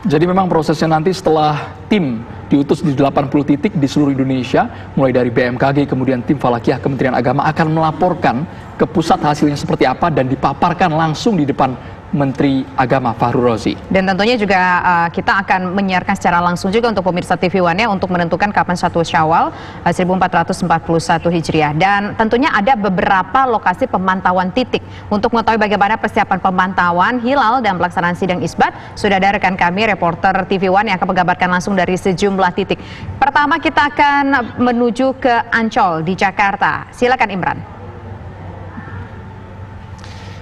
Jadi memang prosesnya nanti setelah tim diutus di 80 titik di seluruh Indonesia, mulai dari BMKG, kemudian tim Falakiyah Kementerian Agama akan melaporkan ke pusat hasilnya seperti apa dan dipaparkan langsung di depan Menteri Agama Fahrul Razi. Dan tentunya juga kita akan menyiarkan secara langsung juga untuk pemirsa TV One ya untuk menentukan kapan 1 Syawal 1441 Hijriah. Dan tentunya ada beberapa lokasi pemantauan titik. Untuk mengetahui bagaimana persiapan pemantauan hilal dan pelaksanaan sidang isbat, sudah ada rekan kami reporter TV One yang akan mengabarkan langsung dari sejumlah titik. Pertama kita akan menuju ke Ancol di Jakarta. Silakan Imran.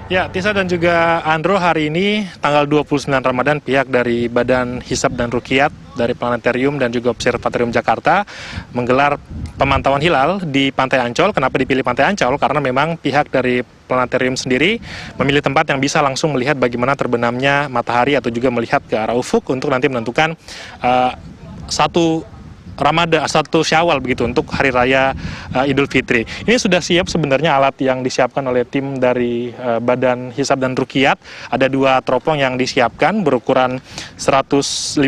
Ya, Tisa dan juga Andro, hari ini tanggal 29 Ramadan pihak dari Badan Hisab dan Ruqyat dari Planetarium dan juga Observatorium Jakarta menggelar pemantauan hilal di Pantai Ancol. Kenapa dipilih Pantai Ancol? Karena memang pihak dari Planetarium sendiri memilih tempat yang bisa langsung melihat bagaimana terbenamnya matahari atau juga melihat ke arah ufuk untuk nanti menentukan Ramadan 1 Syawal begitu untuk hari raya Idul Fitri. Ini sudah siap sebenarnya alat yang disiapkan oleh tim dari Badan Hisab dan Ruqyat. Ada 2 teropong yang disiapkan berukuran 115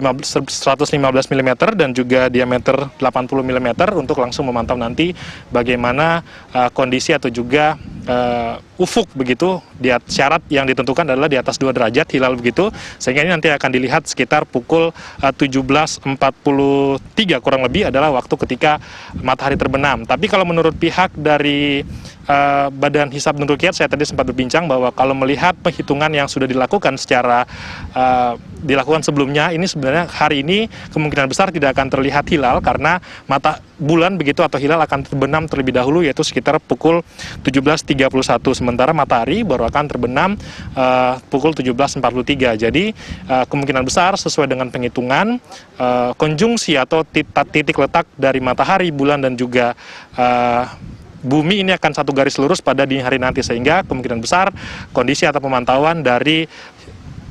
mm dan juga diameter 80 mm untuk langsung memantau nanti bagaimana kondisi atau juga ufuk begitu. Syarat yang ditentukan adalah di atas 2 derajat hilal begitu, sehingga ini nanti akan dilihat sekitar pukul 17.43 kurang lebih adalah waktu ketika matahari terbenam. Tapi kalau menurut pihak dari Badan Hisab dan Ruqyat, saya tadi sempat berbincang bahwa kalau melihat penghitungan yang sudah dilakukan secara dilakukan sebelumnya, ini sebenarnya hari ini kemungkinan besar tidak akan terlihat hilal karena mata bulan begitu atau hilal akan terbenam terlebih dahulu, yaitu sekitar pukul 17.31, sementara matahari baru akan terbenam pukul 17.43. Jadi kemungkinan besar sesuai dengan penghitungan konjungsi atau titik letak dari matahari, bulan dan juga bumi ini akan satu garis lurus pada dini hari nanti, sehingga kemungkinan besar kondisi atau pemantauan dari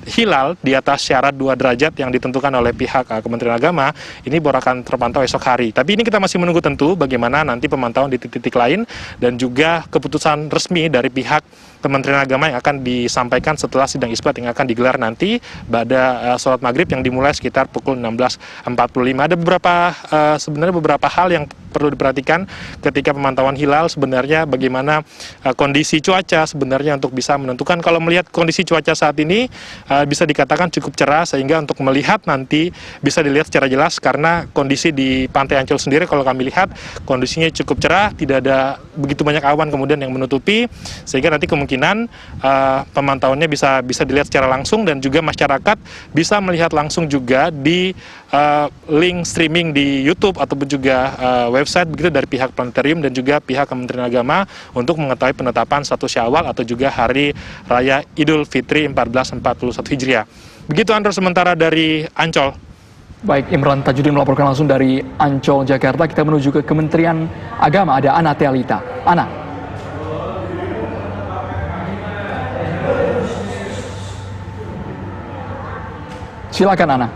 hilal di atas syarat 2 derajat yang ditentukan oleh pihak Kementerian Agama ini baru akan terpantau esok hari. Tapi ini kita masih menunggu tentu bagaimana nanti pemantauan di titik-titik lain dan juga keputusan resmi dari pihak Kementerian Agama yang akan disampaikan setelah sidang isbat yang akan digelar nanti pada sholat maghrib yang dimulai sekitar pukul 16.45. Ada sebenarnya beberapa hal yang perlu diperhatikan ketika pemantauan hilal, sebenarnya bagaimana kondisi cuaca sebenarnya untuk bisa menentukan. Kalau melihat kondisi cuaca saat ini bisa dikatakan cukup cerah, sehingga untuk melihat nanti bisa dilihat secara jelas karena kondisi di Pantai Ancol sendiri kalau kami lihat kondisinya cukup cerah, tidak ada begitu banyak awan kemudian yang menutupi, sehingga nanti kemungkinan pemantauannya bisa dilihat secara langsung dan juga masyarakat bisa melihat langsung juga di link streaming di YouTube ataupun juga website begitu dari pihak Planetarium dan juga pihak Kementerian Agama untuk mengetahui penetapan 1 Syawal atau juga hari raya Idul Fitri 1441 Hijriah. Begitu Andro sementara dari Ancol. Baik, Imran Tajudin melaporkan langsung dari Ancol, Jakarta. Kita menuju ke Kementerian Agama, ada Ana Tealita. Ana. Silakan Ana.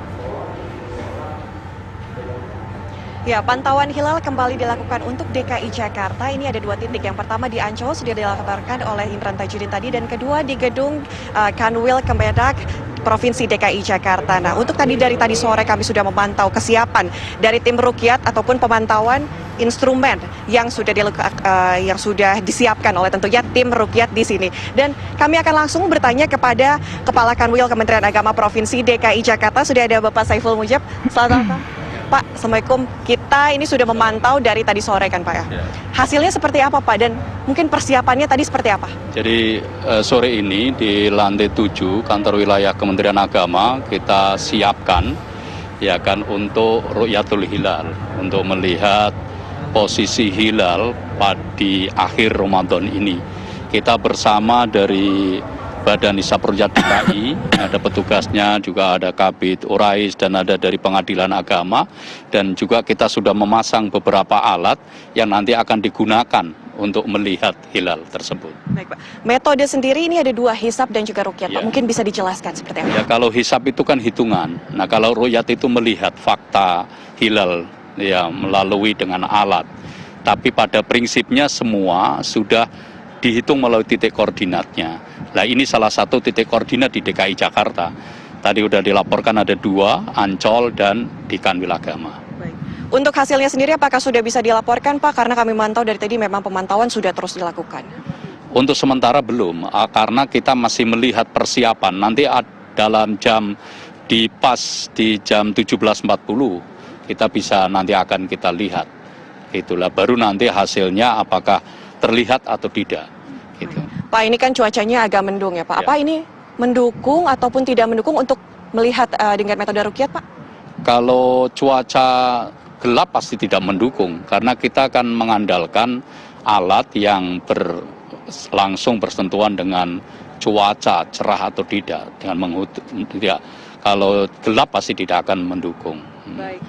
Ya, pantauan hilal kembali dilakukan untuk DKI Jakarta. Ini ada 2 titik. Yang pertama di Ancol sudah dilaporkan oleh Imran Tajudin tadi, dan kedua di gedung Kanwil Kemendak Provinsi DKI Jakarta. Nah, untuk dari tadi sore kami sudah memantau kesiapan dari tim Ruqyat ataupun pemantauan instrumen yang sudah disiapkan oleh tentunya tim Ruqyat di sini. Dan kami akan langsung bertanya kepada Kepala Kanwil Kementerian Agama Provinsi DKI Jakarta. Sudah ada Bapak Saiful Mujab. Selamat datang. Pak, Assalamualaikum. Kita ini sudah memantau dari tadi sore kan Pak ya? Hasilnya seperti apa Pak, dan mungkin persiapannya tadi seperti apa? Jadi sore ini di lantai 7 kantor wilayah Kementerian Agama kita siapkan ya kan untuk Ru'yatul Hilal, untuk melihat posisi hilal di akhir Ramadan ini. Kita bersama dari Badan Hisab Ruqyat DKI, ada petugasnya, juga ada Kabid Urais dan ada dari Pengadilan Agama, dan juga kita sudah memasang beberapa alat yang nanti akan digunakan untuk melihat hilal tersebut. Baik Pak, metode sendiri ini ada 2, hisab dan juga ruqyat Pak, mungkin bisa dijelaskan seperti apa? Ya, kalau hisab itu kan hitungan, nah kalau ruqyat itu melihat fakta hilal ya melalui dengan alat, tapi pada prinsipnya semua sudah dihitung melalui titik koordinatnya. Nah, ini salah satu titik koordinat di DKI Jakarta. tadi sudah dilaporkan ada 2, Ancol dan di Kanwil Agama. Baik. Untuk hasilnya sendiri apakah sudah bisa dilaporkan Pak? Karena kami mantau dari tadi memang pemantauan sudah terus dilakukan. Untuk sementara belum, karena kita masih melihat persiapan. Nanti dalam jam di jam 17.40 kita bisa nanti akan kita lihat. Itulah baru nanti hasilnya apakah terlihat atau tidak. Gitu. Pak, ini kan cuacanya agak mendung ya Pak. Apa ini mendukung ataupun tidak mendukung untuk melihat dengan metode ruqyah Pak? Kalau cuaca gelap pasti tidak mendukung, karena kita akan mengandalkan alat yang langsung bersentuhan dengan cuaca cerah atau tidak, tidak. Kalau gelap pasti tidak akan mendukung. Baik.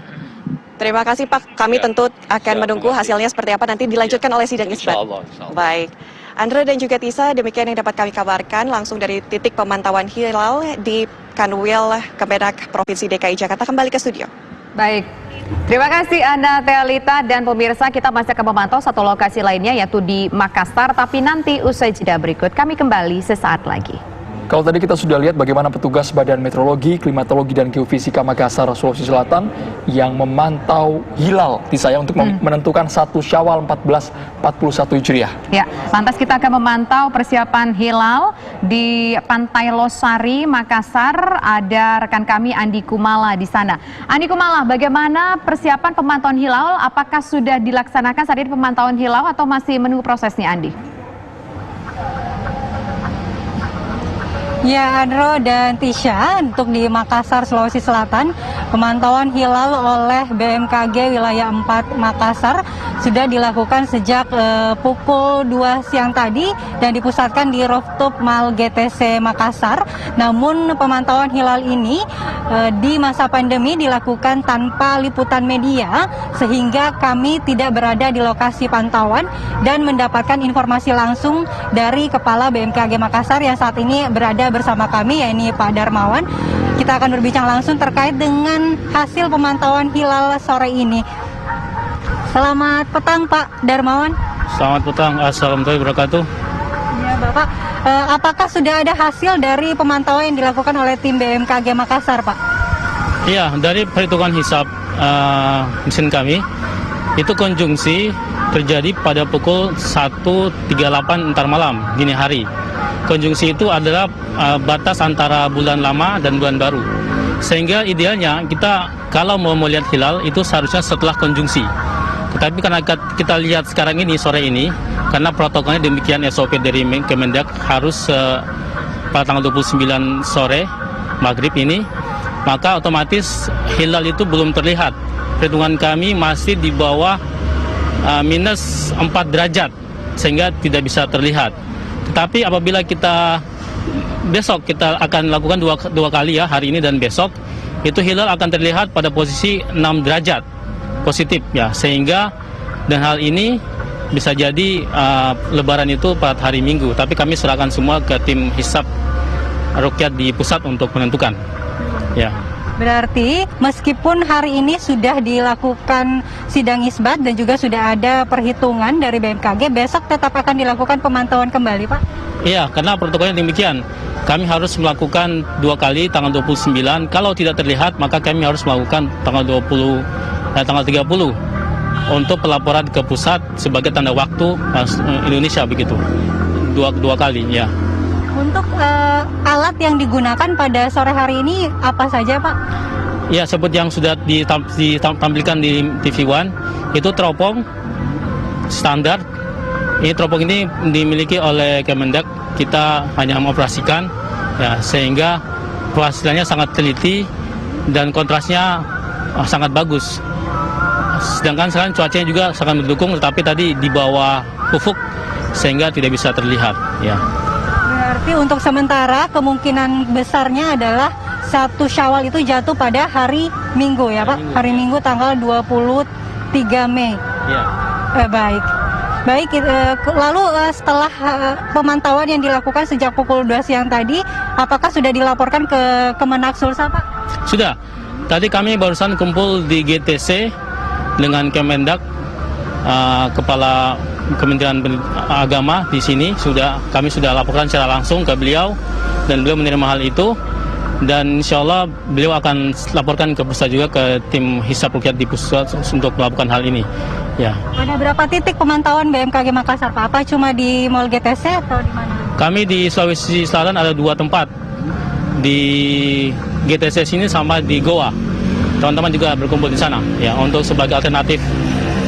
Terima kasih Pak. Kami tentu akan menunggu hasilnya seperti apa nanti dilanjutkan oleh sidang isbat. Insya Allah. Baik. Andra dan juga Tisa, demikian yang dapat kami kabarkan langsung dari titik pemantauan hilal di Kanwil Kemenak Provinsi DKI Jakarta. Kembali ke studio. Baik, terima kasih Anda Tealita dan pemirsa. Kita masih akan memantau satu lokasi lainnya yaitu di Makassar, tapi nanti usai jeda berikut kami kembali sesaat lagi. Kalau tadi kita sudah lihat bagaimana petugas Badan Meteorologi, Klimatologi, dan Geofisika Makassar, Sulawesi Selatan yang memantau hilal di saya untuk menentukan 1 Syawal 1441 Hijriah. Ya, lantas kita akan memantau persiapan hilal di Pantai Losari, Makassar. Ada rekan kami Andi Kumala di sana. Andi Kumala, bagaimana persiapan pemantauan hilal? Apakah sudah dilaksanakan saat ini pemantauan hilal atau masih menunggu prosesnya, Andi? Ya, Andro dan Tisha, untuk di Makassar, Sulawesi Selatan, pemantauan hilal oleh BMKG wilayah 4 Makassar sudah dilakukan sejak pukul 2 siang tadi dan dipusatkan di rooftop Mall GTC Makassar. Namun pemantauan hilal ini di masa pandemi dilakukan tanpa liputan media, sehingga kami tidak berada di lokasi pantauan dan mendapatkan informasi langsung dari Kepala BMKG Makassar yang saat ini berada bersama kami, yaitu Pak Darmawan. Kita akan berbincang langsung terkait dengan hasil pemantauan hilal sore ini. Selamat petang Pak Darmawan. Selamat petang, assalamualaikum warahmatullahi wabarakatuh. Ya Bapak, apakah sudah ada hasil dari pemantauan yang dilakukan oleh tim BMKG Makassar Pak? Iya, dari perhitungan hisap mesin kami, itu konjungsi terjadi pada pukul 1.38 ntar malam, dini hari. Konjungsi itu adalah batas antara bulan lama dan bulan baru. Sehingga idealnya kita kalau mau melihat hilal itu seharusnya setelah konjungsi. Tetapi karena kita lihat sekarang ini, sore ini, karena protokolnya demikian SOP dari Kemendak harus pada tanggal 29 sore, maghrib ini, maka otomatis hilal itu belum terlihat. Perhitungan kami masih di bawah minus 4 derajat, sehingga tidak bisa terlihat. Tetapi apabila besok kita akan lakukan dua kali ya, hari ini dan besok, itu hilal akan terlihat pada posisi 6 derajat positif ya, sehingga dan hal ini bisa jadi lebaran itu pada hari Minggu. Tapi kami serahkan semua ke tim hisap ruqyah di pusat untuk menentukan. Ya. Berarti meskipun hari ini sudah dilakukan sidang isbat dan juga sudah ada perhitungan dari BMKG, besok tetap akan dilakukan pemantauan kembali Pak? Iya, karena protokolnya demikian. Kami harus melakukan 2 kali tanggal 29. Kalau tidak terlihat, maka kami harus melakukan tanggal 30 untuk pelaporan ke pusat sebagai tanda waktu Indonesia begitu. Dua kali ya. Untuk alat yang digunakan pada sore hari ini apa saja Pak? Ya, seperti yang sudah ditampilkan di TV One, itu teropong standar. Ini teropong ini dimiliki oleh Kemendak, kita hanya mengoperasikan ya, sehingga hasilnya sangat teliti dan kontrasnya sangat bagus. Sedangkan sekarang cuacanya juga sangat mendukung, tetapi tadi di bawah ufuk sehingga tidak bisa terlihat ya. Berarti untuk sementara kemungkinan besarnya adalah 1 Syawal itu jatuh pada hari Minggu ya Pak? Hari Minggu tanggal 23 Mei. Ya. Baik, lalu setelah pemantauan yang dilakukan sejak pukul 2 siang tadi, apakah sudah dilaporkan ke Kemenak Sulsel Pak? Sudah. Tadi kami barusan kumpul di GTC dengan Kemendak, Kepala Kementerian Agama di sini kami sudah laporkan secara langsung ke beliau dan beliau menerima hal itu. Dan insya Allah beliau akan laporkan ke pusat juga ke tim hisab rukyat di pusat untuk melakukan hal ini. Ya. Ada berapa titik pemantauan BMKG Makassar, Pak? Apa cuma di Mall GTC atau di mana? Kami di Sulawesi Selatan ada 2 tempat, di GTC sini sama di Goa. Teman-teman juga berkumpul di sana, ya, untuk sebagai alternatif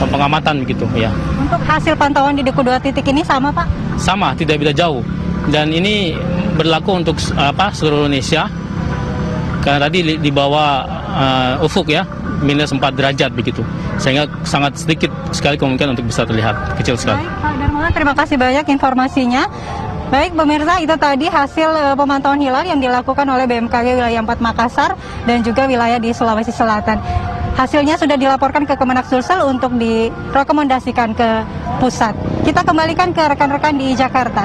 pengamatan begitu, ya. Untuk hasil pantauan di kedua titik ini sama, Pak? Sama, tidak beda jauh. Dan ini berlaku untuk seluruh Indonesia. Karena tadi di bawah ufuk ya, -4 derajat begitu. Sehingga sangat sedikit sekali kemungkinan untuk bisa terlihat, kecil sekali. Baik, Pak Darmawan, terima kasih banyak informasinya. Baik pemirsa, itu tadi hasil pemantauan hilal yang dilakukan oleh BMKG wilayah 4 Makassar dan juga wilayah di Sulawesi Selatan. Hasilnya sudah dilaporkan ke Kemenak Sulsel untuk direkomendasikan ke pusat. Kita kembalikan ke rekan-rekan di Jakarta.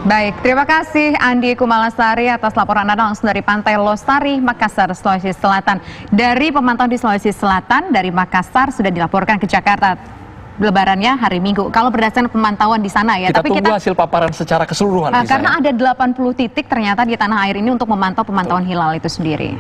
Baik, terima kasih Andi Kumalasari atas laporan Anda langsung dari Pantai Losari, Makassar, Sulawesi Selatan. Dari pemantauan di Sulawesi Selatan, dari Makassar sudah dilaporkan ke Jakarta. Lebarannya hari Minggu. Kalau berdasarkan pemantauan di sana ya. Kita tunggu hasil paparan secara keseluruhan. Karena ada 80 titik ternyata di tanah air ini untuk memantau pemantauan hilal itu sendiri.